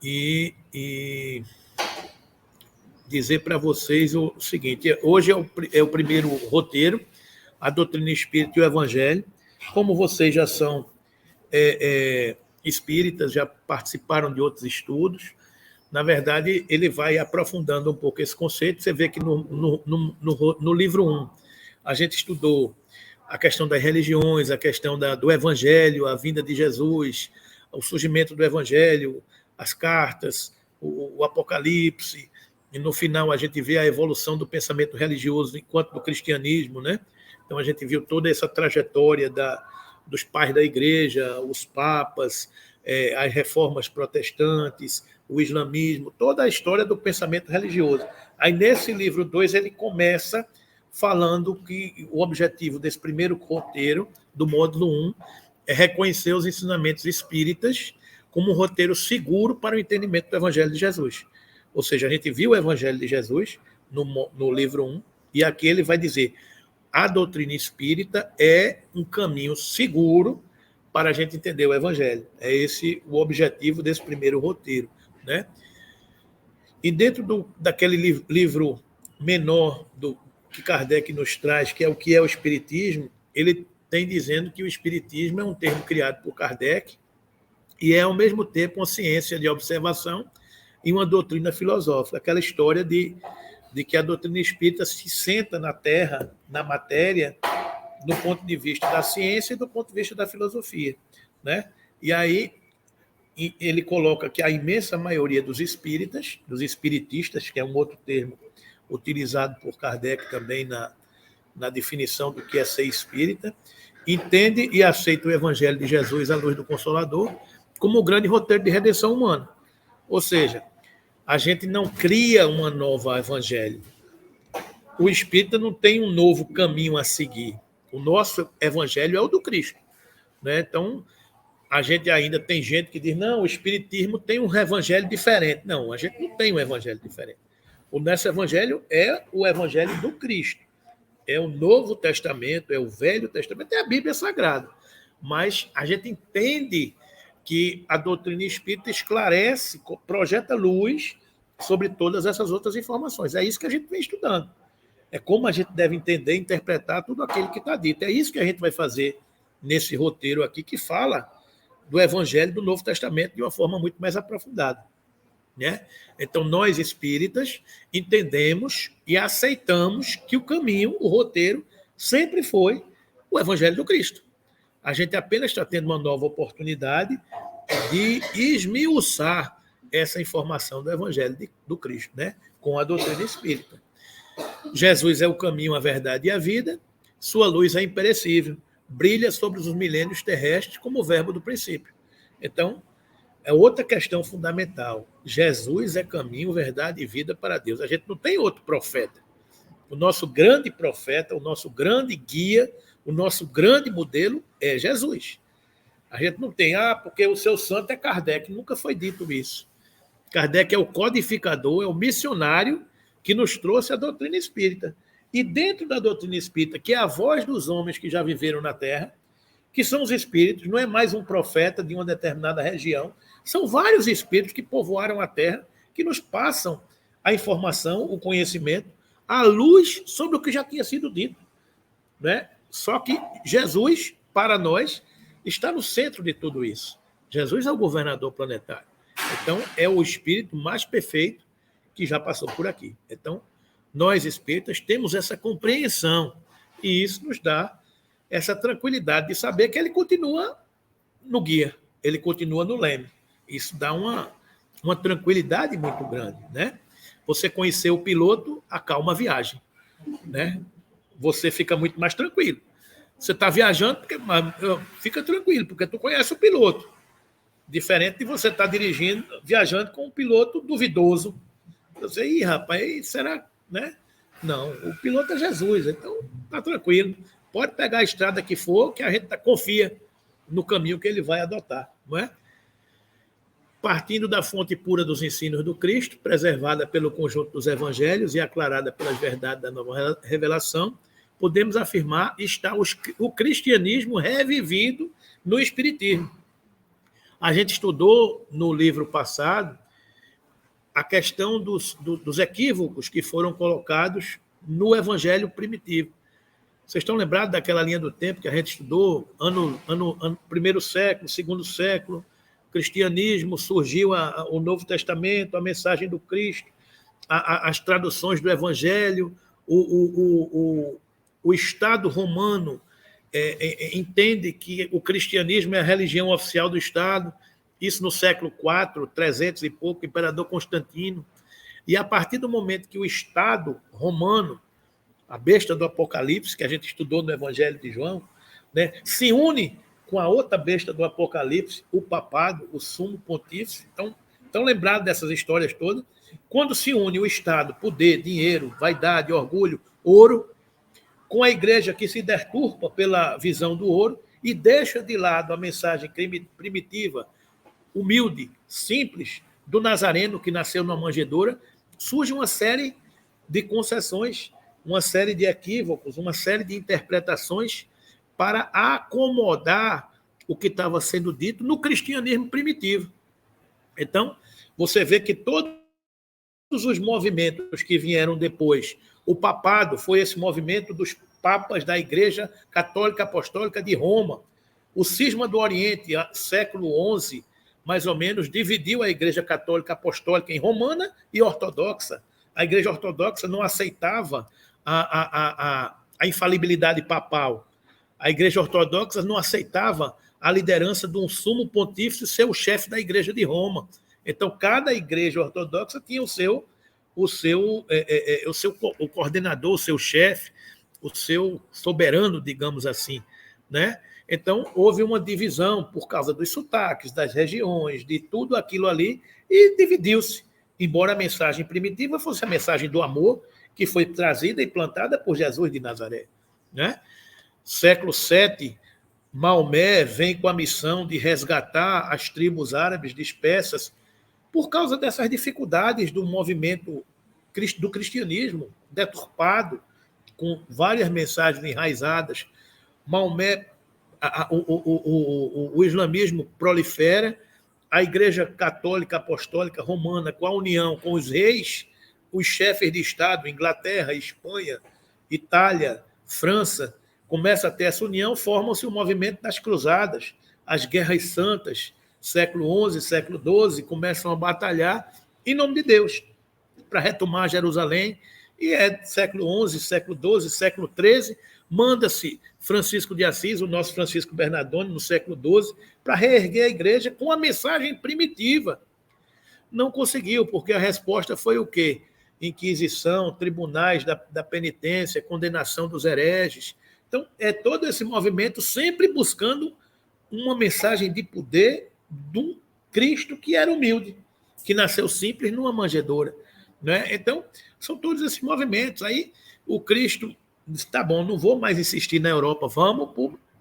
e dizer para vocês o seguinte: hoje é o primeiro roteiro, a doutrina espírita e o evangelho. Como vocês já são espíritas, já participaram de outros estudos, na verdade, ele vai aprofundando um pouco esse conceito. Você vê que no livro 1, a gente estudou a questão das religiões, a questão do evangelho, a vinda de Jesus, o surgimento do evangelho, as cartas, o Apocalipse, e no final a gente vê a evolução do pensamento religioso enquanto do cristianismo, né? Então a gente viu toda essa trajetória dos pais da igreja, os papas, as reformas protestantes, o islamismo, toda a história do pensamento religioso. Aí nesse livro 2 ele começa falando que o objetivo desse primeiro roteiro, do módulo 1, é reconhecer os ensinamentos espíritas como um roteiro seguro para o entendimento do Evangelho de Jesus. Ou seja, a gente viu o Evangelho de Jesus no livro 1, e aqui ele vai dizer: a doutrina espírita é um caminho seguro para a gente entender o Evangelho. É esse o objetivo desse primeiro roteiro, né? E dentro daquele livro menor que Kardec nos traz, que é o Espiritismo, ele tem dizendo que o Espiritismo é um termo criado por Kardec e é, ao mesmo tempo, uma ciência de observação e uma doutrina filosófica. Aquela história de que a doutrina espírita se senta na Terra, na matéria, do ponto de vista da ciência e do ponto de vista da filosofia, né? E aí ele coloca que a imensa maioria dos espíritas, dos espiritistas, que é um outro termo utilizado por Kardec também na definição do que é ser espírita, entende e aceita o Evangelho de Jesus, a luz do Consolador, como o grande roteiro de redenção humana. Ou seja, a gente não cria uma nova evangelho. O espírita não tem um novo caminho a seguir. O nosso evangelho é o do Cristo, né? Então, a gente ainda tem gente que diz: não, o espiritismo tem um evangelho diferente. Não, a gente não tem um evangelho diferente. O nosso evangelho é o evangelho do Cristo. É o Novo Testamento, é o Velho Testamento, é a Bíblia Sagrada. Mas a gente entende que a doutrina espírita esclarece, projeta luz sobre todas essas outras informações. É isso que a gente vem estudando. É como a gente deve entender e interpretar tudo aquilo que está dito. É isso que a gente vai fazer nesse roteiro aqui, que fala do Evangelho do Novo Testamento de uma forma muito mais aprofundada, né? Então, nós espíritas entendemos e aceitamos que o caminho, o roteiro, sempre foi o Evangelho do Cristo. A gente apenas está tendo uma nova oportunidade de esmiuçar essa informação do Evangelho do Cristo, né? Com a doutrina espírita. Jesus é o caminho, a verdade e a vida, sua luz é imperecível, brilha sobre os milênios terrestres como o verbo do princípio. Então, é outra questão fundamental. Jesus é caminho, verdade e vida para Deus. A gente não tem outro profeta. O nosso grande profeta, o nosso grande guia, o nosso grande modelo é Jesus. A gente não tem, porque o seu santo é Kardec. Nunca foi dito isso. Kardec é o codificador, é o missionário que nos trouxe a doutrina espírita. E dentro da doutrina espírita, que é a voz dos homens que já viveram na Terra, que são os espíritos, não é mais um profeta de uma determinada região, são vários espíritos que povoaram a Terra, que nos passam a informação, o conhecimento, a luz sobre o que já tinha sido dito, né? Só que Jesus, para nós, está no centro de tudo isso. Jesus é o governador planetário. Então, é o espírito mais perfeito que já passou por aqui. Então, nós espíritas temos essa compreensão e isso nos dá essa tranquilidade de saber que ele continua no guia, ele continua no leme. Isso dá uma tranquilidade muito grande, né? Você conhecer o piloto, acalma a viagem, né? Você fica muito mais tranquilo. Você está viajando, fica tranquilo, porque tu conhece o piloto. Diferente de você estar viajando com um piloto duvidoso. Você, rapaz, será, né? Não, o piloto é Jesus, então tá tranquilo. Pode pegar a estrada que for, que a gente confia no caminho que ele vai adotar, não é? Partindo da fonte pura dos ensinos do Cristo, preservada pelo conjunto dos evangelhos e aclarada pelas verdades da nova revelação, podemos afirmar está o cristianismo revivido no espiritismo. A gente estudou no livro passado a questão dos equívocos que foram colocados no evangelho primitivo. Vocês estão lembrados daquela linha do tempo que a gente estudou? Primeiro século, segundo século, cristianismo, surgiu o Novo Testamento, a mensagem do Cristo, as traduções do Evangelho, o Estado romano entende que o cristianismo é a religião oficial do Estado, isso no século IV, 300 e pouco, imperador Constantino. E a partir do momento que o Estado romano, a besta do Apocalipse, que a gente estudou no Evangelho de João, né, se une com a outra besta do Apocalipse, o papado, o sumo pontífice. Então lembrado dessas histórias todas. Quando se une o Estado, poder, dinheiro, vaidade, orgulho, ouro, com a igreja que se deturpa pela visão do ouro e deixa de lado a mensagem primitiva, humilde, simples, do Nazareno que nasceu numa manjedoura, surge uma série de concessões, uma série de equívocos, uma série de interpretações para acomodar o que estava sendo dito no cristianismo primitivo. Então, você vê que todos os movimentos que vieram depois, o papado foi esse movimento dos papas da Igreja Católica Apostólica de Roma. O cisma do Oriente, século XI, mais ou menos, dividiu a Igreja Católica Apostólica em romana e ortodoxa. A Igreja Ortodoxa não aceitava a infalibilidade papal. A Igreja Ortodoxa não aceitava a liderança de um sumo pontífice ser o chefe da Igreja de Roma. Então, cada igreja ortodoxa tinha o coordenador, o seu chefe, o seu soberano, digamos assim, né? Então, houve uma divisão por causa dos sotaques, das regiões, de tudo aquilo ali, e dividiu-se. Embora a mensagem primitiva fosse a mensagem do amor, que foi trazida e plantada por Jesus de Nazaré, né? Século VII, Maomé vem com a missão de resgatar as tribos árabes dispersas por causa dessas dificuldades do movimento do cristianismo deturpado, com várias mensagens enraizadas. Maomé, o islamismo prolifera, a Igreja Católica Apostólica Romana, com a união com os reis, os chefes de Estado, Inglaterra, Espanha, Itália, França, começa a ter essa união, formam-se o movimento das cruzadas, as guerras santas, século XI, século XII, começam a batalhar em nome de Deus, para retomar Jerusalém, e é século XI, século XII, século XIII, manda-se Francisco de Assis, o nosso Francisco Bernardone, no século XII, para reerguer a igreja com a mensagem primitiva. Não conseguiu, porque a resposta foi o quê? Inquisição, tribunais da penitência, condenação dos hereges. Então, é todo esse movimento sempre buscando uma mensagem de poder de um Cristo que era humilde, que nasceu simples numa manjedoura, né? Então, são todos esses movimentos. Aí o Cristo disse, tá bom, não vou mais insistir na Europa, vamos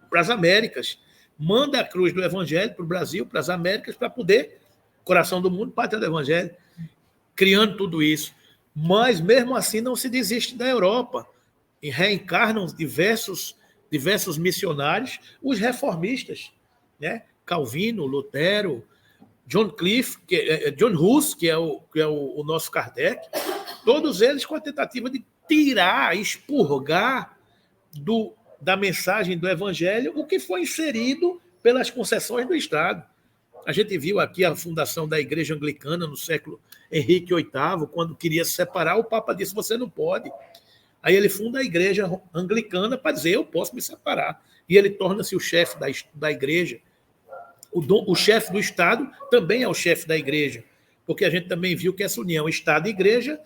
para as Américas. Manda a cruz do Evangelho para o Brasil, para as Américas, para poder, coração do mundo, pátria do Evangelho, criando tudo isso. Mas, mesmo assim, não se desiste da Europa. E reencarnam diversos missionários, os reformistas, né? Calvino, Lutero, John Hus, que é o nosso Kardec, todos eles com a tentativa de tirar, expurgar da mensagem do Evangelho o que foi inserido pelas concessões do Estado. A gente viu aqui a fundação da Igreja Anglicana no século Henrique VIII, quando queria se separar, o Papa disse, você não pode. Aí ele funda a Igreja Anglicana para dizer, eu posso me separar. E ele torna-se o chefe da Igreja. O chefe do Estado também é o chefe da Igreja, porque a gente também viu que essa união Estado e Igreja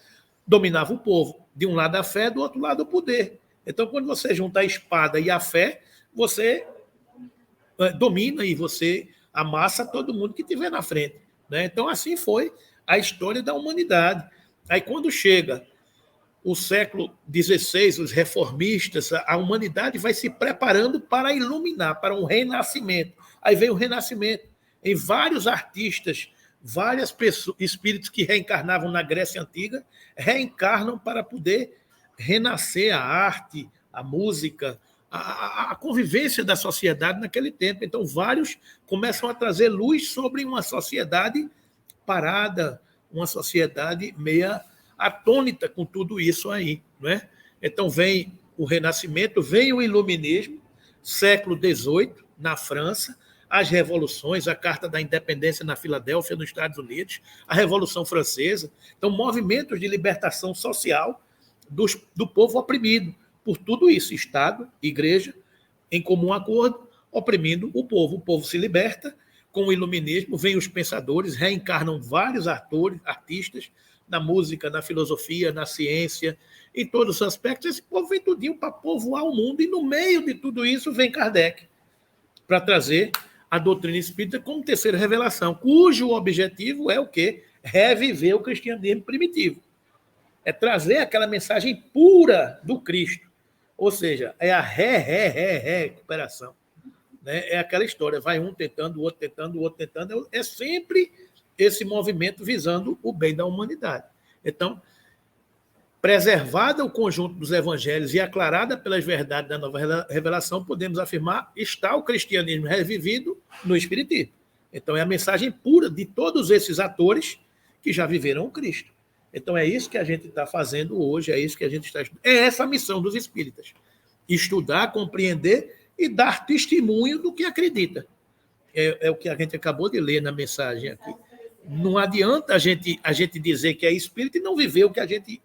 dominava o povo. De um lado a fé, do outro lado o poder. Então, quando você junta a espada e a fé, você domina e você amassa todo mundo que estiver na frente, né? Então, assim foi a história da humanidade. Aí, quando chega o século XVI, os reformistas, a humanidade vai se preparando para iluminar, para um renascimento. Aí vem o renascimento. Em vários artistas, várias pessoas, espíritos que reencarnavam na Grécia Antiga, reencarnam para poder renascer a arte, a música, a convivência da sociedade naquele tempo. Então, vários começam a trazer luz sobre uma sociedade parada, uma sociedade meia atônita com tudo isso aí. Não é? Então, vem o Renascimento, vem o Iluminismo, século XVIII, na França, as revoluções, a Carta da Independência na Filadélfia, nos Estados Unidos, a Revolução Francesa. Então, movimentos de libertação social do povo oprimido. Por tudo isso, Estado, Igreja, em comum acordo, oprimindo o povo. O povo se liberta. Com o Iluminismo, vêm os pensadores, reencarnam vários artistas, na música, na filosofia, na ciência, em todos os aspectos. Esse povo vem tudinho para povoar o mundo, e no meio de tudo isso vem Kardec, para trazer a doutrina espírita como terceira revelação, cujo objetivo é o quê? Reviver o cristianismo primitivo. É trazer aquela mensagem pura do Cristo. Ou seja, é a recuperação. Né? É aquela história, vai um tentando, o outro tentando, o outro tentando. É sempre esse movimento visando o bem da humanidade. Então, preservada o conjunto dos evangelhos e aclarada pelas verdades da nova revelação, podemos afirmar, está o cristianismo revivido no espiritismo. Então, é a mensagem pura de todos esses atores que já viveram o Cristo. Então, é isso que a gente está fazendo hoje, é isso que a gente está estudando. É essa a missão dos espíritas. Estudar, compreender e dar testemunho do que acredita. É o que a gente acabou de ler na mensagem aqui. Não adianta a gente dizer que é espírita e não viver o que a gente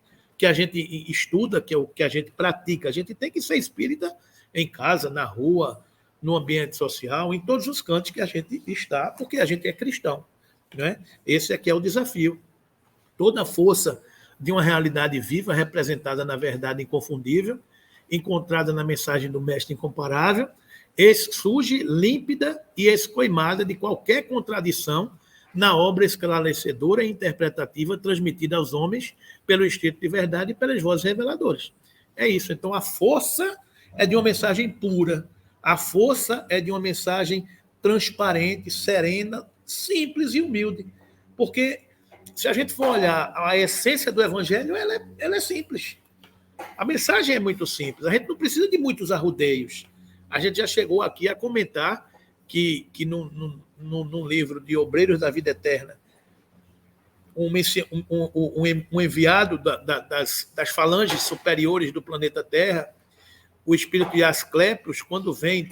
estuda, que é o que a gente pratica. A gente tem que ser espírita em casa, na rua, no ambiente social, em todos os cantos que a gente está, porque a gente é cristão. Né? Esse aqui é o desafio. Toda a força de uma realidade viva, representada na verdade inconfundível, encontrada na mensagem do Mestre incomparável, surge límpida e escoimada de qualquer contradição na obra esclarecedora e interpretativa transmitida aos homens pelo Espírito de verdade e pelas vozes reveladoras. É isso. Então, a força é de uma mensagem pura. A força é de uma mensagem transparente, serena, simples e humilde. Porque, se a gente for olhar a essência do Evangelho, ela é simples. A mensagem é muito simples. A gente não precisa de muitos arrudeios. A gente já chegou aqui a comentar que num livro de Obreiros da Vida Eterna, um enviado das falanges superiores do planeta Terra, o espírito de Asclepios, quando vem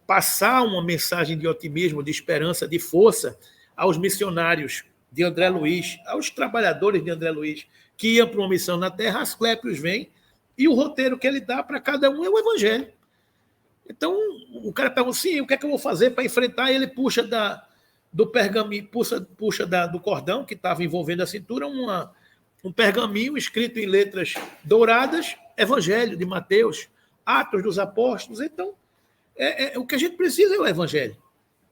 passar uma mensagem de otimismo, de esperança, de força aos missionários de André Luiz, aos trabalhadores de André Luiz, que iam para uma missão na Terra, Asclepios vem, e o roteiro que ele dá para cada um é o Evangelho. Então, o cara pergunta assim, o que é que eu vou fazer para enfrentar? Ele puxa do pergaminho, puxa do cordão que estava envolvendo a cintura, um pergaminho escrito em letras douradas, Evangelho de Mateus, Atos dos Apóstolos. Então, o que a gente precisa é o Evangelho.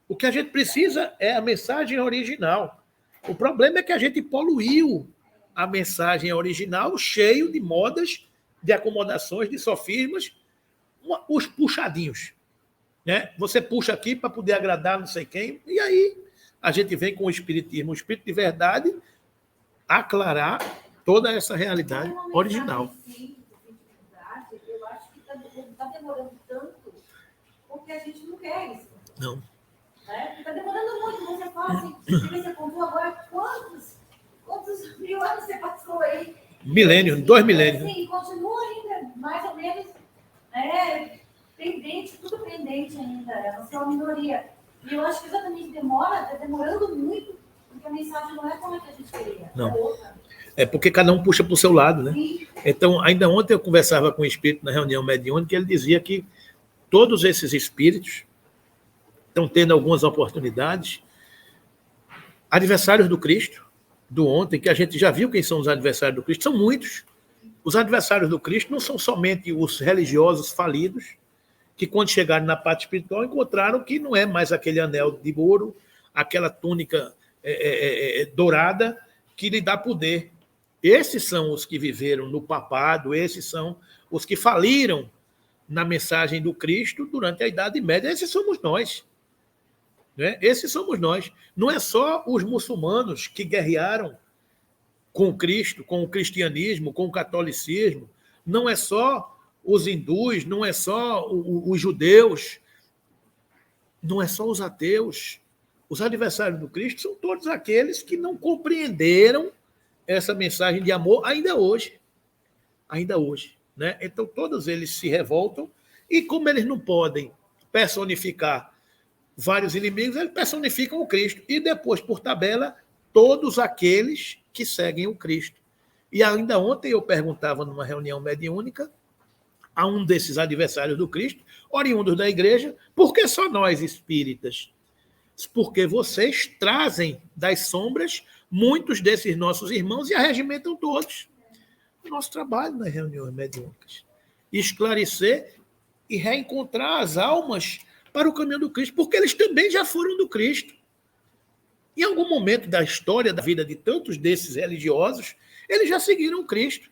O que a gente precisa é a mensagem original. O problema é que a gente poluiu a mensagem original, cheio de modas, de acomodações, de sofismas, os puxadinhos. Né? Você puxa aqui para poder agradar não sei quem, e aí a gente vem com o espiritismo, o espírito de verdade, aclarar toda essa realidade original. Eu acho que está demorando tanto, porque a gente não quer isso. Não. Está demorando muito. Você fala assim, você contou agora quantos mil anos você passou aí? Milênios, 2 milênios. Sim, continua ainda, mais ou menos, pendente, tudo pendente ainda, você é uma minoria. E eu acho que exatamente está demorando muito, porque a mensagem não é como a que a gente queria. Não. É porque cada um puxa para o seu lado, né? Sim. Então, ainda ontem eu conversava com um espírito na reunião mediúnica, e ele dizia que todos esses espíritos estão tendo algumas oportunidades, adversários do Cristo, do ontem, que a gente já viu quem são os adversários do Cristo, são muitos. Os adversários do Cristo não são somente os religiosos falidos, que quando chegaram na parte espiritual encontraram que não é mais aquele anel de ouro, aquela túnica dourada que lhe dá poder. Esses são os que viveram no papado, esses são os que faliram na mensagem do Cristo durante a Idade Média. Esses somos nós. Né? Esses somos nós. Não é só os muçulmanos que guerrearam com Cristo, com o cristianismo, com o catolicismo, não é só os hindus, não é só os judeus, não é só os ateus. Os adversários do Cristo são todos aqueles que não compreenderam essa mensagem de amor ainda hoje. Ainda hoje. Né? Então, todos eles se revoltam e, como eles não podem personificar vários inimigos, eles personificam o Cristo. E depois, por tabela, todos aqueles que seguem o Cristo. E ainda ontem eu perguntava numa reunião mediúnica a um desses adversários do Cristo, oriundos da igreja, por que só nós espíritas? Porque vocês trazem das sombras muitos desses nossos irmãos e arregimentam todos. O nosso trabalho nas reuniões mediúnicas. Esclarecer e reencontrar as almas para o caminho do Cristo, porque eles também já foram do Cristo. Em algum momento da história, da vida de tantos desses religiosos, eles já seguiram o Cristo,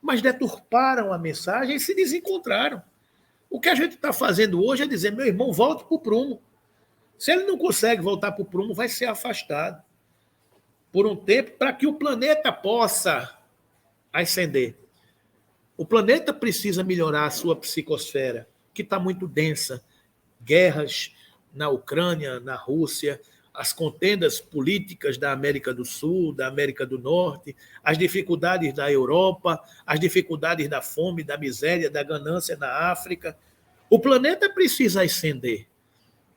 mas deturparam a mensagem e se desencontraram. O que a gente está fazendo hoje é dizer, meu irmão, volte para o prumo. Se ele não consegue voltar para o prumo, vai ser afastado por um tempo para que o planeta possa ascender. O planeta precisa melhorar a sua psicosfera, que está muito densa. Guerras na Ucrânia, na Rússia, as contendas políticas da América do Sul, da América do Norte, as dificuldades da Europa, as dificuldades da fome, da miséria, da ganância na África. O planeta precisa ascender.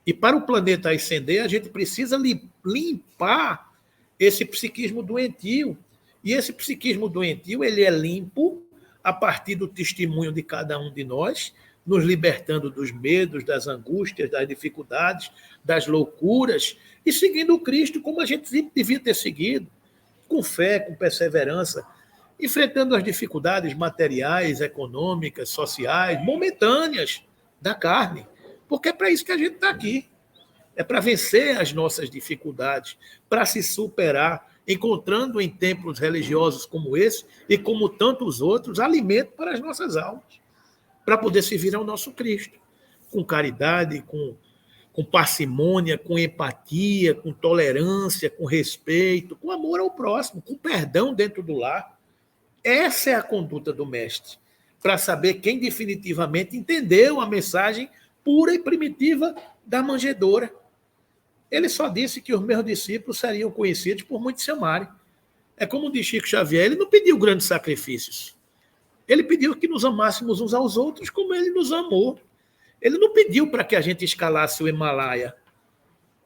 E para o planeta ascender, a gente precisa limpar esse psiquismo doentio. E esse psiquismo doentio, ele é limpo a partir do testemunho de cada um de nós, nos libertando dos medos, das angústias, das dificuldades, das loucuras, e seguindo o Cristo como a gente sempre devia ter seguido, com fé, com perseverança, enfrentando as dificuldades materiais, econômicas, sociais, momentâneas da carne, porque é para isso que a gente está aqui. É para vencer as nossas dificuldades, para se superar, encontrando em templos religiosos como esse e como tantos outros, alimento para as nossas almas, para poder servir ao nosso Cristo, com caridade, com parcimônia, com empatia, com tolerância, com respeito, com amor ao próximo, com perdão dentro do lar. Essa é a conduta do mestre, para saber quem definitivamente entendeu a mensagem pura e primitiva da manjedoura. Ele só disse que os meus discípulos seriam conhecidos por muitos se amarem. É como diz Chico Xavier, ele não pediu grandes sacrifícios. Ele pediu que nos amássemos uns aos outros como ele nos amou. Ele não pediu para que a gente escalasse o Himalaia,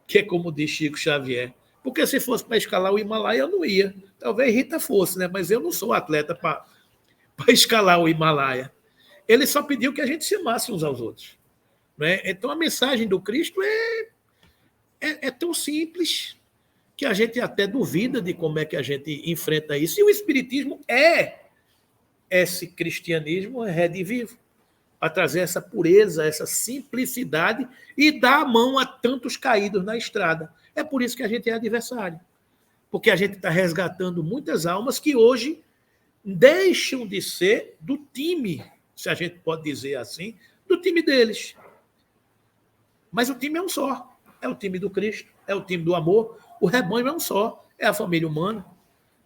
que é como diz Chico Xavier. Porque se fosse para escalar o Himalaia, eu não ia. Talvez Rita fosse, né? Mas eu não sou atleta para escalar o Himalaia. Ele só pediu que a gente se amasse uns aos outros. Né? Então, a mensagem do Cristo é tão simples que a gente até duvida de como é que a gente enfrenta isso. E o Espiritismo é esse cristianismo redivivo, a trazer essa pureza, essa simplicidade e dar a mão a tantos caídos na estrada. É por isso que a gente é adversário. Porque a gente está resgatando muitas almas que hoje deixam de ser do time, se a gente pode dizer assim, do time deles. Mas o time é um só. É o time do Cristo, é o time do amor. O rebanho é um só, é a família humana.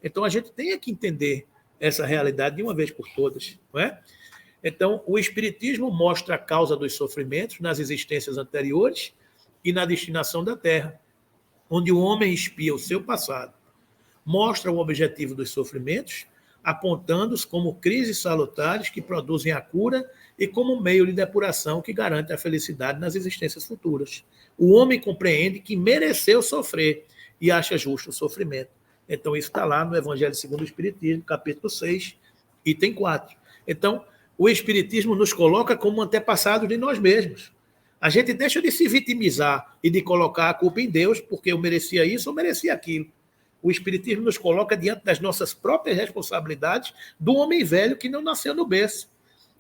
Então, a gente tem que entender essa realidade de uma vez por todas. Não é? Então, o Espiritismo mostra a causa dos sofrimentos nas existências anteriores e na destinação da Terra, onde o homem espia o seu passado. Mostra o objetivo dos sofrimentos, apontando-os como crises salutares que produzem a cura e como meio de depuração que garante a felicidade nas existências futuras. O homem compreende que mereceu sofrer e acha justo o sofrimento. Então, isso está lá no Evangelho segundo o Espiritismo, capítulo 6, item 4. Então, o Espiritismo nos coloca como antepassados de nós mesmos. A gente deixa de se vitimizar e de colocar a culpa em Deus, porque eu merecia isso ou merecia aquilo. O Espiritismo nos coloca diante das nossas próprias responsabilidades do homem velho que não nasceu no berço.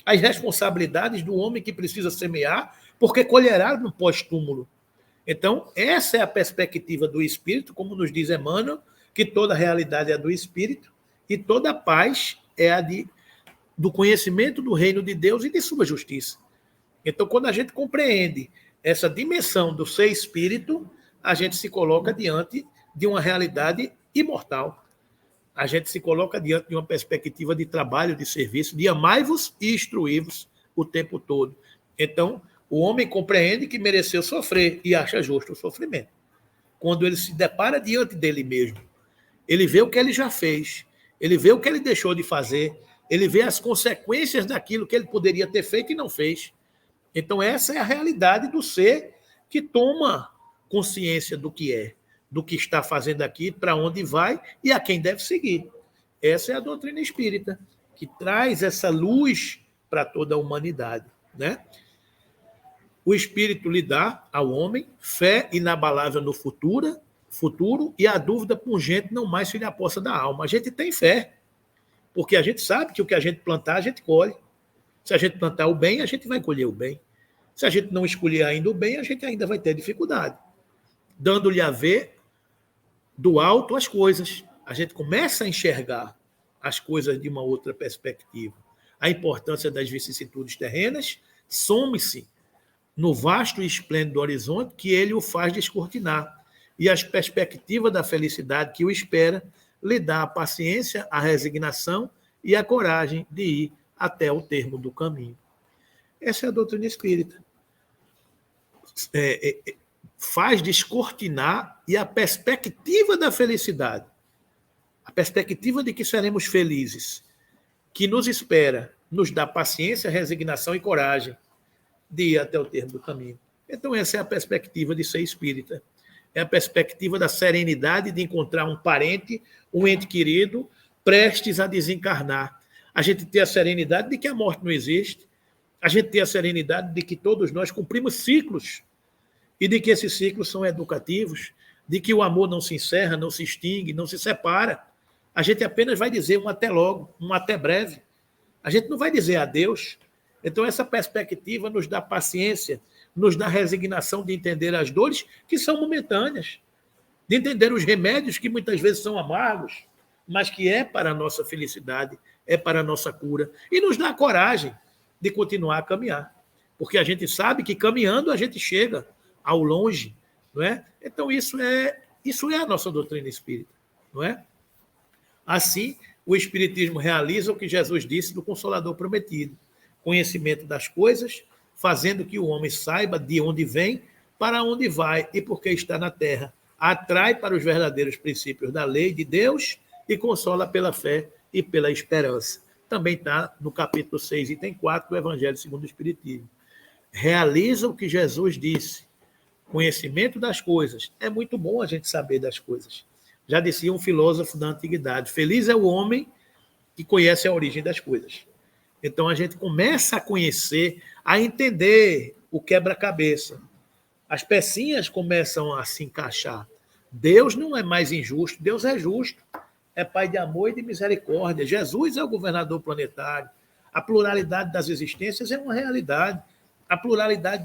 As responsabilidades do homem que precisa semear, porque colherá no pós-túmulo. Então, essa é a perspectiva do Espírito, como nos diz Emmanuel, que toda realidade é do Espírito e toda paz é a do conhecimento do reino de Deus e de sua justiça. Então, quando a gente compreende essa dimensão do ser Espírito, a gente se coloca diante de uma realidade imortal. A gente se coloca diante de uma perspectiva de trabalho, de serviço, de amai-vos e instruí-vos o tempo todo. Então, o homem compreende que mereceu sofrer e acha justo o sofrimento. quando ele se depara diante dele mesmo. Ele vê o que ele já fez, ele vê o que ele deixou de fazer, ele vê as consequências daquilo que ele poderia ter feito e não fez. Então, essa é a realidade do ser que toma consciência do que é, do que está fazendo aqui, para onde vai e a quem deve seguir. Essa é a doutrina espírita, que traz essa luz para toda a humanidade, né? O Espírito lhe dá ao homem fé inabalável no futuro e a dúvida pungente não mais se lhe aposta da alma. A gente tem fé, porque a gente sabe que o que a gente plantar, a gente colhe. Se a gente plantar o bem, a gente vai colher o bem. Se a gente não escolher ainda o bem, a gente ainda vai ter dificuldade. Dando-lhe a ver do alto as coisas. A gente começa a enxergar as coisas de uma outra perspectiva. A importância das vicissitudes terrenas some-se no vasto e esplêndido horizonte que ele o faz descortinar. E as perspectivas da felicidade que o espera lhe dá a paciência, a resignação e a coragem de ir até o termo do caminho. Essa é a doutrina espírita. Faz descortinar e a perspectiva da felicidade, a perspectiva de que seremos felizes, que nos espera, nos dá paciência, resignação e coragem de ir até o termo do caminho. Então, essa é a perspectiva de ser espírita. É a perspectiva da serenidade de encontrar um parente, um ente querido, prestes a desencarnar. A gente ter a serenidade de que a morte não existe, a gente ter a serenidade de que todos nós cumprimos ciclos e de que esses ciclos são educativos, de que o amor não se encerra, não se extingue, não se separa. A gente apenas vai dizer um até logo, um até breve. A gente não vai dizer adeus. Então, essa perspectiva nos dá paciência, nos dá resignação de entender as dores que são momentâneas, de entender os remédios que muitas vezes são amargos, mas que é para a nossa felicidade, é para a nossa cura, e nos dá coragem de continuar a caminhar, porque a gente sabe que caminhando a gente chega ao longe, não é? Então, isso é a nossa doutrina espírita, não é? Assim, o Espiritismo realiza o que Jesus disse do Consolador prometido: conhecimento das coisas, fazendo que o homem saiba de onde vem, para onde vai e por que está na terra. Atrai para os verdadeiros princípios da lei de Deus e consola pela fé e pela esperança. Também está no capítulo 6, item 4 do Evangelho segundo o Espiritismo. Realiza o que Jesus disse. Conhecimento das coisas. É muito bom a gente saber das coisas. Já dizia um filósofo da antiguidade: feliz é o homem que conhece a origem das coisas. Então, a gente começa a conhecer, a entender o quebra-cabeça. As pecinhas começam a se encaixar. Deus não é mais injusto, Deus é justo. É Pai de amor e de misericórdia. Jesus é o governador planetário. A pluralidade das existências é uma realidade. A pluralidade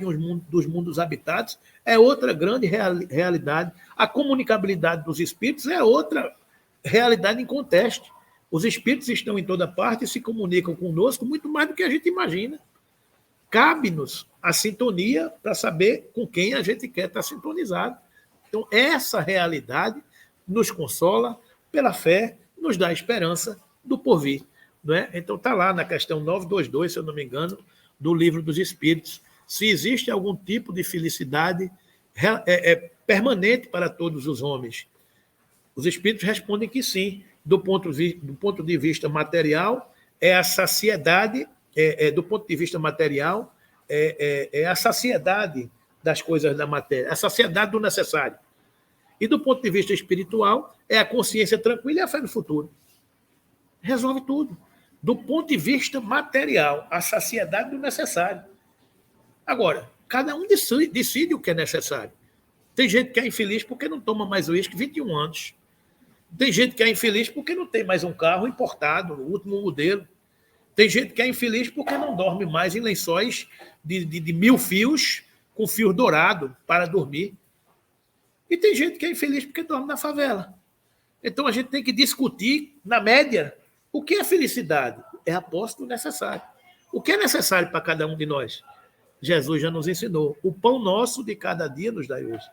dos mundos habitados é outra grande realidade. A comunicabilidade dos espíritos é outra realidade em conteste. Os espíritos estão em toda parte e se comunicam conosco muito mais do que a gente imagina. Cabe-nos a sintonia para saber com quem a gente quer estar sintonizado. Então, essa realidade nos consola pela fé, nos dá esperança do porvir. Não é? Então, está lá na questão 922, se eu não me engano, do Livro dos Espíritos, se existe algum tipo de felicidade permanente para todos os homens. Os espíritos respondem que sim. Do ponto de vista material, é a saciedade, do ponto de vista material, é a saciedade das coisas da matéria, a saciedade do necessário. E do ponto de vista espiritual, é a consciência tranquila e a fé no futuro. Resolve tudo. Do ponto de vista material, a saciedade do necessário. Agora, cada um decide o que é necessário. Tem gente que é infeliz porque não toma mais uísque 21 anos. Tem gente que é infeliz porque não tem mais um carro importado, o último modelo. Tem gente que é infeliz porque não dorme mais em lençóis de 1000 fios, com fio dourado para dormir. E tem gente que é infeliz porque dorme na favela. Então a gente tem que discutir, na média, o que é felicidade? É a posse do necessário. O que é necessário para cada um de nós? Jesus já nos ensinou. O pão nosso de cada dia nos dai hoje.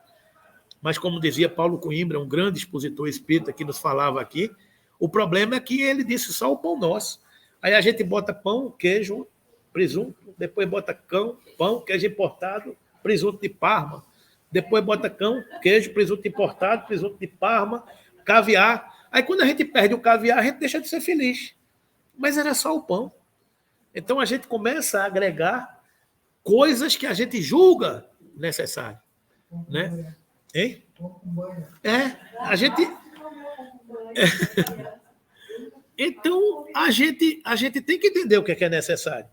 Mas, como dizia Paulo Coimbra, um grande expositor espírita que nos falava aqui, o problema é que ele disse só o pão nosso. Aí a gente bota pão, queijo, presunto, depois bota pão, queijo importado, presunto de Parma. depois bota pão, queijo, presunto importado, presunto de Parma, caviar. Aí quando a gente perde o caviar, a gente deixa de ser feliz. Mas era só o pão. Então a gente começa a agregar coisas que a gente julga necessárias. Né? Hein? A gente... Então, a gente tem que entender o que é necessário.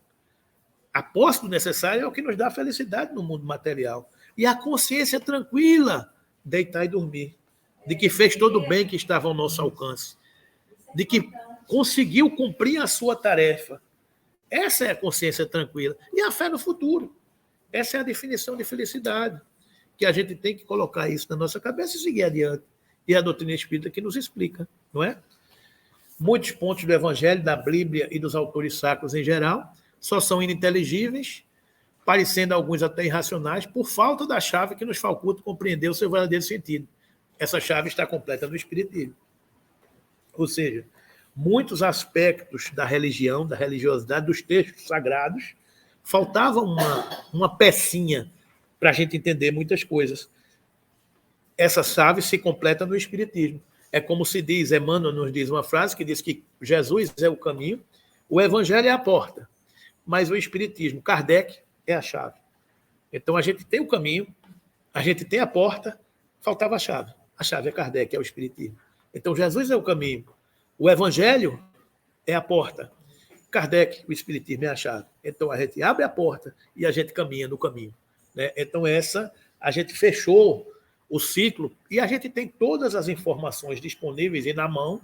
A posse do necessário é o que nos dá felicidade no mundo material. E a consciência tranquila, deitar e dormir. De que fez todo o bem que estava ao nosso alcance. De que conseguiu cumprir a sua tarefa. Essa é a consciência tranquila. E a fé no futuro. Essa é a definição de felicidade. Que a gente tem que colocar isso na nossa cabeça e seguir adiante. E a doutrina espírita que nos explica, não é? Muitos pontos do Evangelho, da Bíblia e dos autores sacros em geral só são ininteligíveis, parecendo alguns até irracionais, por falta da chave que nos faculta compreender o seu verdadeiro sentido. Essa chave está completa no Espiritismo. Ou seja, muitos aspectos da religião, da religiosidade, dos textos sagrados, faltava uma pecinha para a gente entender muitas coisas. Essa chave se completa no Espiritismo. É como se diz, Emmanuel nos diz uma frase que diz que Jesus é o caminho, o Evangelho é a porta, mas o Espiritismo, Kardec, é a chave. Então a gente tem o caminho, a gente tem a porta, faltava a chave. A chave é Kardec, é o Espiritismo. Então Jesus é o caminho, o Evangelho é a porta, Kardec, o Espiritismo é a chave. Então a gente abre a porta e a gente caminha no caminho. Né? Então a gente fechou o ciclo e a gente tem todas as informações disponíveis e na mão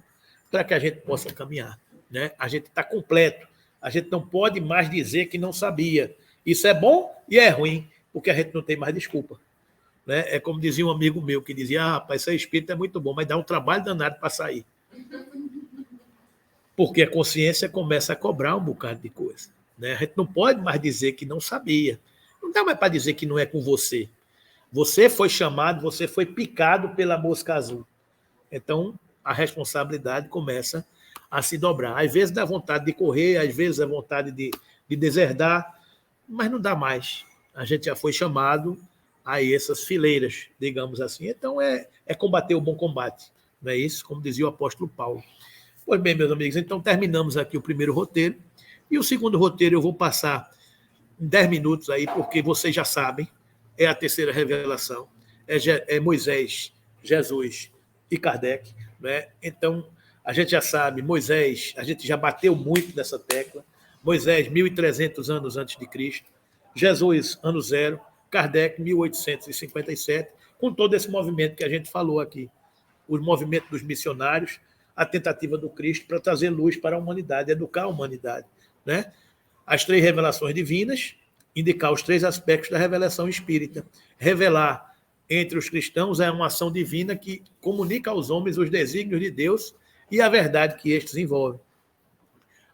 para que a gente possa caminhar. Né? A gente está completo. A gente não pode mais dizer que não sabia. Isso é bom e é ruim, porque a gente não tem mais desculpa. Né? É como dizia um amigo meu que dizia: rapaz, ser espírita é muito bom, mas dá um trabalho danado para sair. Porque a consciência começa a cobrar um bocado de coisa. Né? A gente não pode mais dizer que não sabia. Não dá mais para dizer que não é com você. Você foi chamado, você foi picado pela mosca azul. Então, a responsabilidade começa a se dobrar. Às vezes dá vontade de correr, às vezes dá vontade de deserdar, mas não dá mais. A gente já foi chamado a essas fileiras, digamos assim. Então, é combater o bom combate. Não é isso? Como dizia o apóstolo Paulo. Pois bem, meus amigos, então terminamos aqui o primeiro roteiro. E o segundo roteiro eu vou passar em 10 minutos aí, porque vocês já sabem, é a terceira revelação. É Moisés, Jesus e Kardec. Né? Então, a gente já sabe, Moisés, a gente já bateu muito nessa tecla. Moisés, 1.300 anos antes de Cristo. Jesus, ano zero. Kardec, 1857. Com todo esse movimento que a gente falou aqui. O movimento dos missionários, a tentativa do Cristo para trazer luz para a humanidade, educar a humanidade. Né? As 3 revelações divinas, indicar os 3 aspectos da revelação espírita. Revelar entre os cristãos é uma ação divina que comunica aos homens os desígnios de Deus e a verdade que estes envolvem.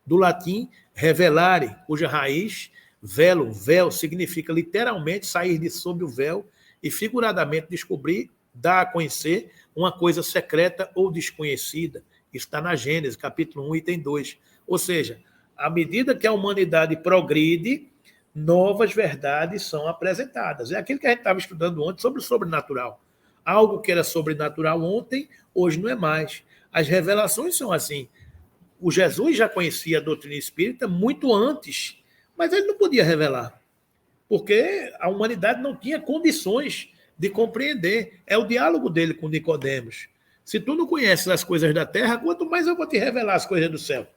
Do latim, revelare, cuja raiz, véu, significa literalmente sair de sob o véu e figuradamente descobrir, dar a conhecer uma coisa secreta ou desconhecida. Isso está na Gênesis, capítulo 1, item 2. Ou seja, à medida que a humanidade progride, novas verdades são apresentadas. É aquilo que a gente estava estudando ontem sobre o sobrenatural. Algo que era sobrenatural ontem, hoje não é mais. As revelações são assim. O Jesus já conhecia a doutrina espírita muito antes, mas ele não podia revelar, porque a humanidade não tinha condições de compreender. É o diálogo dele com Nicodemos. Se tu não conheces as coisas da terra, quanto mais eu vou te revelar as coisas do céu?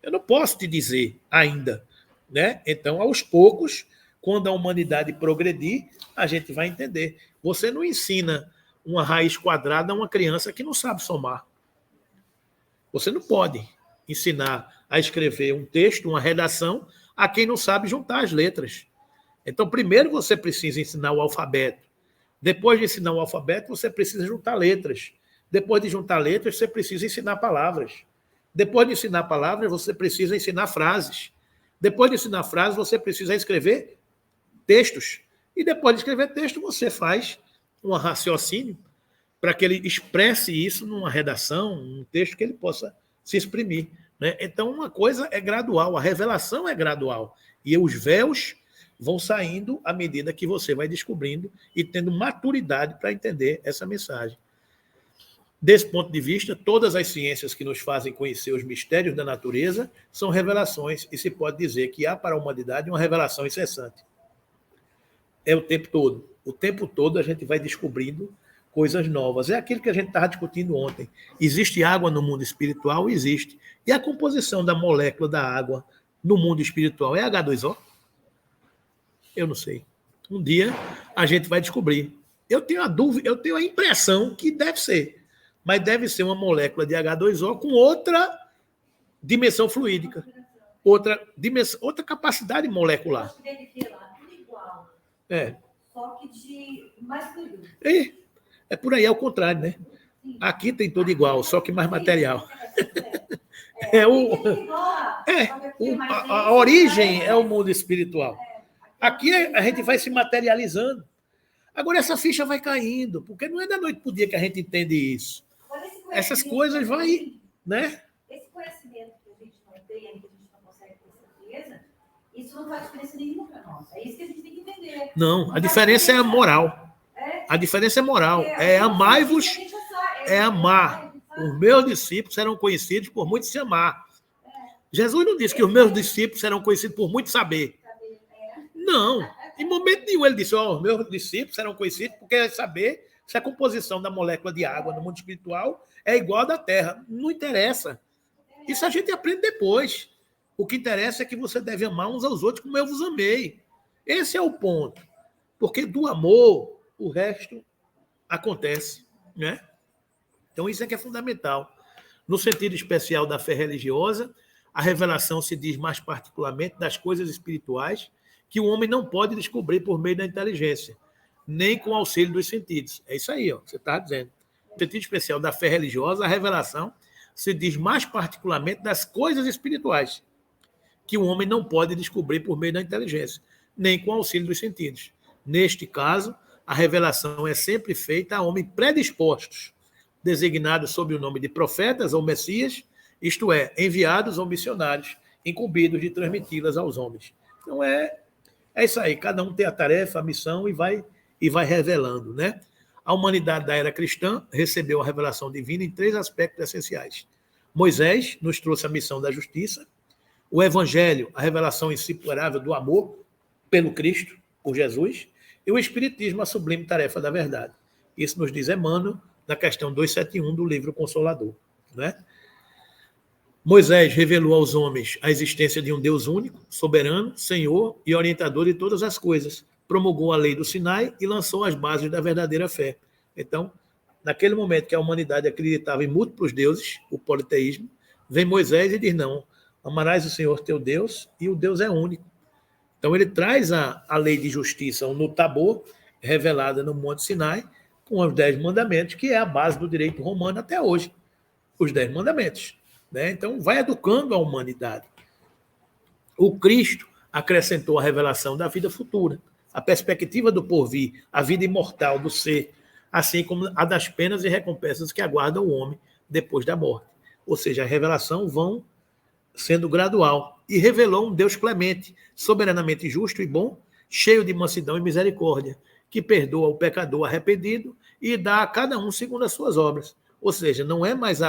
Eu não posso te dizer ainda. Né? Então, aos poucos, quando a humanidade progredir, a gente vai entender. Você não ensina uma raiz quadrada a uma criança que não sabe somar. Você não pode ensinar a escrever um texto, uma redação, a quem não sabe juntar as letras. Então, primeiro você precisa ensinar o alfabeto. Depois de ensinar o alfabeto, você precisa juntar letras. Depois de juntar letras, você precisa ensinar palavras. Depois de ensinar palavras, você precisa ensinar frases. Depois de ensinar frases, você precisa escrever textos. E depois de escrever texto, você faz um raciocínio para que ele expresse isso numa redação, num texto que ele possa se exprimir. Né? Então, uma coisa é gradual, a revelação é gradual. E os véus vão saindo à medida que você vai descobrindo e tendo maturidade para entender essa mensagem. Desse ponto de vista, todas as ciências que nos fazem conhecer os mistérios da natureza são revelações, e se pode dizer que há para a humanidade uma revelação incessante. É o tempo todo. O tempo todo a gente vai descobrindo coisas novas. É aquilo que a gente estava discutindo ontem. Existe água no mundo espiritual? Existe. E a composição da molécula da água no mundo espiritual é H2O? Eu não sei. Um dia a gente vai descobrir. Eu tenho a dúvida, eu tenho a impressão que deve ser. Mas deve ser uma molécula de H2O com outra dimensão fluídica. Outra capacidade molecular. Acho que deve ter lá tudo igual. É. Só que de mais fluido. É por aí, é o contrário, né? Aqui tem tudo igual, só que mais material. A origem é o mundo espiritual. Aqui a gente vai se materializando. Agora essa ficha vai caindo, porque não é da noite para o dia que a gente entende isso. Essas coisas vai, né? Esse conhecimento que a gente não tem, que a gente não consegue ter certeza, isso não faz diferença nenhuma para nós. É isso que a gente tem que entender. Não, a diferença é a moral. A diferença é moral. É amai-vos, é amar. Os meus discípulos serão conhecidos por muito se amar. Jesus não disse que os meus discípulos serão conhecidos por muito saber. Não. Em momento nenhum ele disse, os meus discípulos serão conhecidos porque saber se a composição da molécula de água no mundo espiritual é igual à da Terra. Não interessa. Isso a gente aprende depois. O que interessa é que você deve amar uns aos outros como eu vos amei. Esse é o ponto. Porque do amor, o resto acontece, né? Então isso é que é fundamental. No sentido especial da fé religiosa, a revelação se diz mais particularmente das coisas espirituais que o homem não pode descobrir por meio da inteligência, nem com o auxílio dos sentidos. É isso aí, ó, você está dizendo. No sentido especial da fé religiosa, a revelação se diz mais particularmente das coisas espirituais que o homem não pode descobrir por meio da inteligência, nem com o auxílio dos sentidos. Neste caso, a revelação é sempre feita a homens predispostos, designados sob o nome de profetas ou messias, isto é, enviados ou missionários, incumbidos de transmiti-las aos homens. Então é isso aí, cada um tem a tarefa, a missão e vai revelando, né? A humanidade da era cristã recebeu a revelação divina em 3 aspectos essenciais. Moisés nos trouxe a missão da justiça, o Evangelho, a revelação insuperável do amor pelo Cristo, por Jesus, e o Espiritismo, a sublime tarefa da verdade. Isso nos diz Emmanuel, na questão 271 do livro Consolador, né? Moisés revelou aos homens a existência de um Deus único, soberano, Senhor e orientador de todas as coisas. Promulgou a lei do Sinai e lançou as bases da verdadeira fé. Então, naquele momento que a humanidade acreditava em múltiplos deuses, o politeísmo, vem Moisés e diz, não, amarás o Senhor teu Deus e o Deus é único. Então, ele traz a lei de justiça no Tabor, revelada no Monte Sinai, com os 10 mandamentos, que é a base do direito romano até hoje. Os 10 mandamentos. Né? Então, vai educando a humanidade. O Cristo acrescentou a revelação da vida futura, a perspectiva do porvir, a vida imortal do ser, assim como a das penas e recompensas que aguardam o homem depois da morte. Ou seja, a revelação vão sendo gradual. E revelou um Deus clemente, soberanamente justo e bom, cheio de mansidão e misericórdia, que perdoa o pecador arrependido e dá a cada um segundo as suas obras. Ou seja, não é mais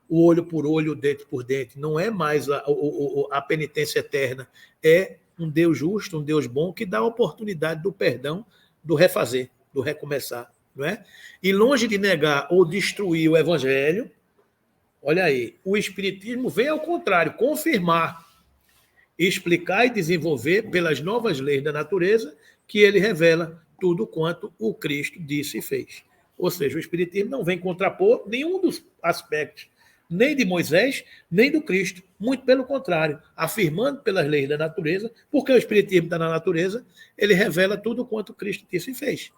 o olho por olho, o dente por dente, não é mais a penitência eterna, é um Deus justo, um Deus bom, que dá a oportunidade do perdão, do refazer, do recomeçar. Não é? E longe de negar ou destruir o Evangelho, olha aí, o Espiritismo vem ao contrário, confirmar, explicar e desenvolver pelas novas leis da natureza que ele revela tudo quanto o Cristo disse e fez. Ou seja, o Espiritismo não vem contrapor nenhum dos aspectos nem de Moisés, nem do Cristo. Muito pelo contrário, afirmando pelas leis da natureza, porque o Espiritismo está na natureza, ele revela tudo quanto Cristo disse e fez.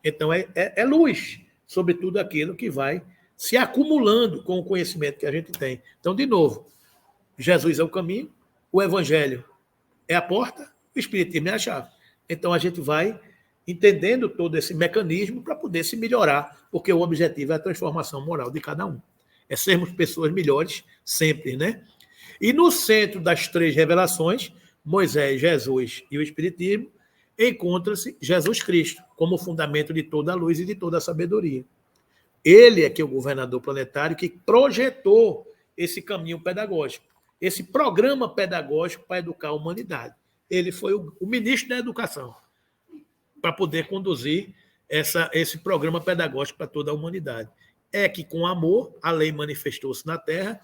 Então, é luz sobre tudo aquilo que vai se acumulando com o conhecimento que a gente tem. Então, de novo, Jesus é o caminho, o Evangelho é a porta, o Espiritismo é a chave. Então, a gente vai entendendo todo esse mecanismo para poder se melhorar, porque o objetivo é a transformação moral de cada um. É sermos pessoas melhores sempre, né? E no centro das 3 revelações, Moisés, Jesus e o Espiritismo, encontra-se Jesus Cristo como fundamento de toda a luz e de toda a sabedoria. Ele é que é o governador planetário que projetou esse caminho pedagógico, esse programa pedagógico para educar a humanidade. Ele foi o ministro da Educação para poder conduzir esse programa pedagógico para toda a humanidade. É que, com amor, a lei manifestou-se na Terra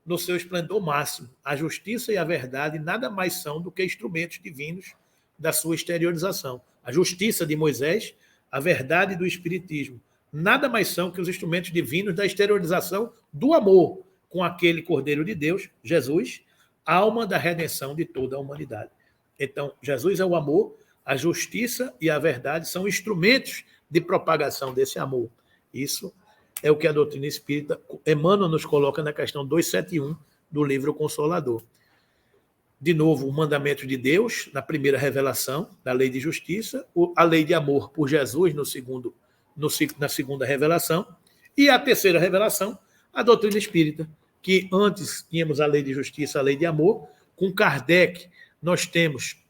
no seu esplendor máximo. A justiça e a verdade nada mais são do que instrumentos divinos da sua exteriorização. A justiça de Moisés, a verdade do Espiritismo, nada mais são que os instrumentos divinos da exteriorização do amor com aquele Cordeiro de Deus, Jesus, alma da redenção de toda a humanidade. Então, Jesus é o amor, a justiça e a verdade são instrumentos de propagação desse amor. Isso é o que a doutrina espírita, Emmanuel nos coloca na questão 271 do livro Consolador. De novo, o mandamento de Deus, na primeira revelação da lei de justiça, a lei de amor por Jesus na segunda revelação, e a terceira revelação, a doutrina espírita, que antes tínhamos a lei de justiça, a lei de amor, com Kardec nós temos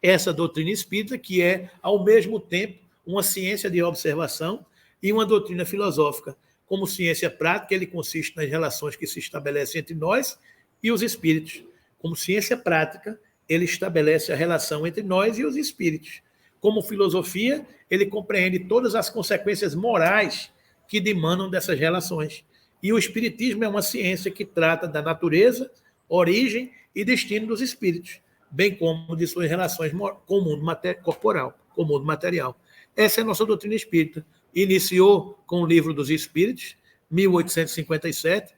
essa doutrina espírita, que é, ao mesmo tempo, uma ciência de observação e uma doutrina filosófica. Como ciência prática, ele consiste nas relações que se estabelecem entre nós e os espíritos. Como ciência prática, ele estabelece a relação entre nós e os espíritos. Como filosofia, ele compreende todas as consequências morais que demandam dessas relações. E o espiritismo é uma ciência que trata da natureza, origem e destino dos espíritos, bem como de suas relações com o mundo corporal, com o mundo material. Essa é a nossa doutrina espírita. Iniciou com o Livro dos Espíritos, 1857.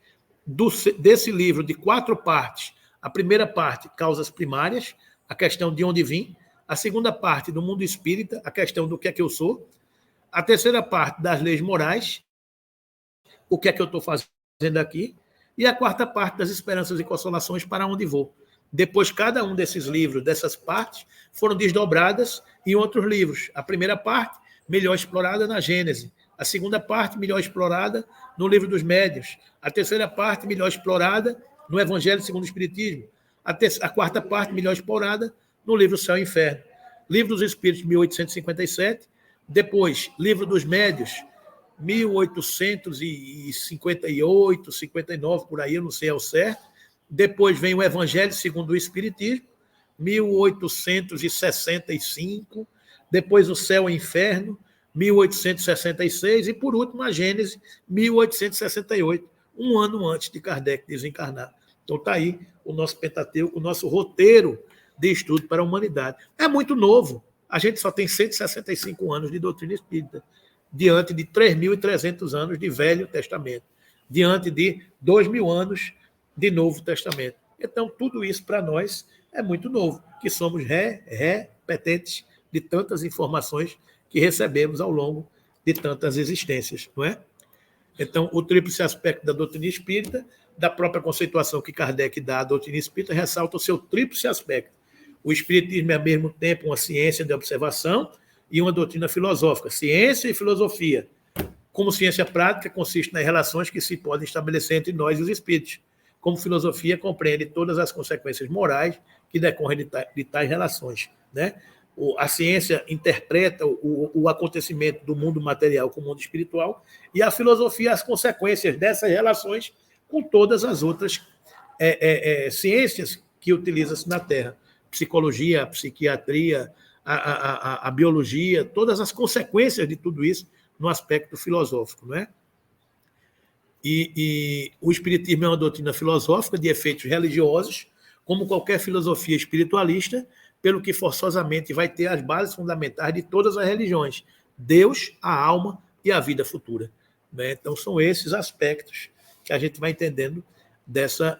Desse livro, de 4 partes, a primeira parte, causas primárias, a questão de onde vim. A segunda parte, do mundo espírita, a questão do que é que eu sou. A terceira parte, das leis morais, o que é que eu estou fazendo aqui. E a quarta parte, das esperanças e consolações, para onde vou. Depois, cada um desses livros, dessas partes, foram desdobradas em outros livros. A primeira parte, melhor explorada na Gênese. A segunda parte, melhor explorada no Livro dos Médiuns. A terceira parte, melhor explorada no Evangelho segundo o Espiritismo. A quarta parte, melhor explorada no livro Céu e Inferno. Livro dos Espíritos, 1857. Depois, Livro dos Médiuns, 1858, 59, por aí, eu não sei ao certo. Depois vem o Evangelho segundo o Espiritismo, 1865. Depois o Céu e Inferno, 1866. E, por último, a Gênese, 1868, um ano antes de Kardec desencarnar. Então está aí o nosso Pentateuco, o nosso roteiro de estudo para a humanidade. É muito novo. A gente só tem 165 anos de doutrina espírita, diante de 3.300 anos de Velho Testamento, diante de 2.000 anos de Novo Testamento. Então, tudo isso para nós é muito novo, que somos repetentes de tantas informações que recebemos ao longo de tantas existências, não é? Então, o tríplice aspecto da doutrina espírita, da própria conceituação que Kardec dá à doutrina espírita, ressalta o seu tríplice aspecto. O espiritismo é, ao mesmo tempo, uma ciência de observação e uma doutrina filosófica. Ciência e filosofia. Como ciência prática, consiste nas relações que se podem estabelecer entre nós e os espíritos. Como filosofia, compreende todas as consequências morais que decorrem de tais relações, né? A ciência interpreta o acontecimento do mundo material com o mundo espiritual e a filosofia as consequências dessas relações com todas as outras ciências que utilizam-se na Terra. Psicologia, a psiquiatria, a biologia, todas as consequências de tudo isso no aspecto filosófico, não é? E o espiritismo é uma doutrina filosófica de efeitos religiosos, como qualquer filosofia espiritualista, pelo que forçosamente vai ter as bases fundamentais de todas as religiões: Deus, a alma e a vida futura. Né? Então, são esses aspectos que a gente vai entendendo dessa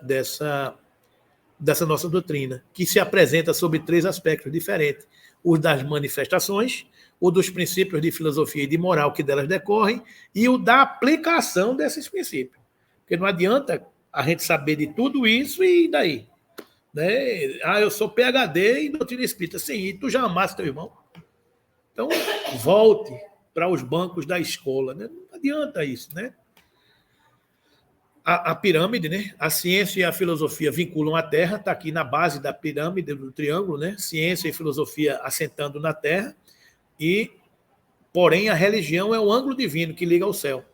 nossa doutrina, que se apresenta sobre 3 aspectos diferentes: o das manifestações, o dos princípios de filosofia e de moral que delas decorrem, e o da aplicação desses princípios. Porque não adianta a gente saber de tudo isso e daí? Né? Eu sou PhD em doutrina espírita. Sim, e tu já amaste teu irmão? Então, volte para os bancos da escola. Né? Não adianta isso, né? a pirâmide, né? A ciência e a filosofia vinculam a Terra, está aqui na base da pirâmide, do triângulo, né? Ciência e filosofia assentando na Terra, porém a religião é o ângulo divino que liga ao céu.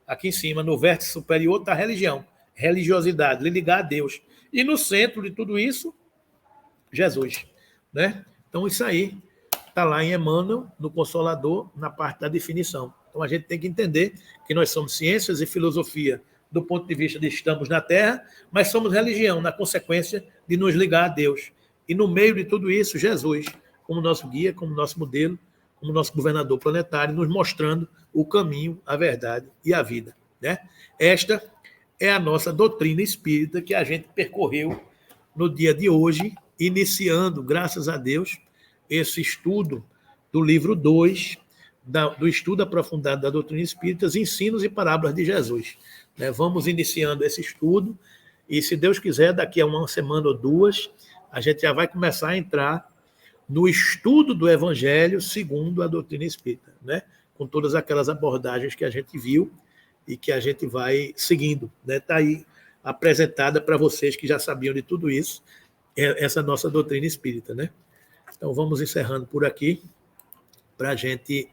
Aqui em cima, no vértice superior, está a religião, religiosidade, ligar a Deus. E no centro de tudo isso, Jesus, né? Então isso aí está lá em Emmanuel, no Consolador, na parte da definição. Então a gente tem que entender que nós somos ciências e filosofia do ponto de vista de estamos na Terra, mas somos religião na consequência de nos ligar a Deus. E no meio de tudo isso, Jesus, como nosso guia, como nosso modelo, como nosso governador planetário, nos mostrando o caminho, a verdade e a vida, né? Esta é a nossa doutrina espírita que a gente percorreu no dia de hoje, iniciando, graças a Deus, esse estudo do livro 2, do estudo aprofundado da doutrina espírita, Ensinos e Parábolas de Jesus. Vamos iniciando esse estudo e, se Deus quiser, daqui a uma semana ou duas, a gente já vai começar a entrar no estudo do Evangelho segundo a doutrina espírita, né? Com todas aquelas abordagens que a gente viu e que a gente vai seguindo. Está aí apresentada para vocês que já sabiam de tudo isso, essa nossa doutrina espírita, né? Então, vamos encerrando por aqui para a gente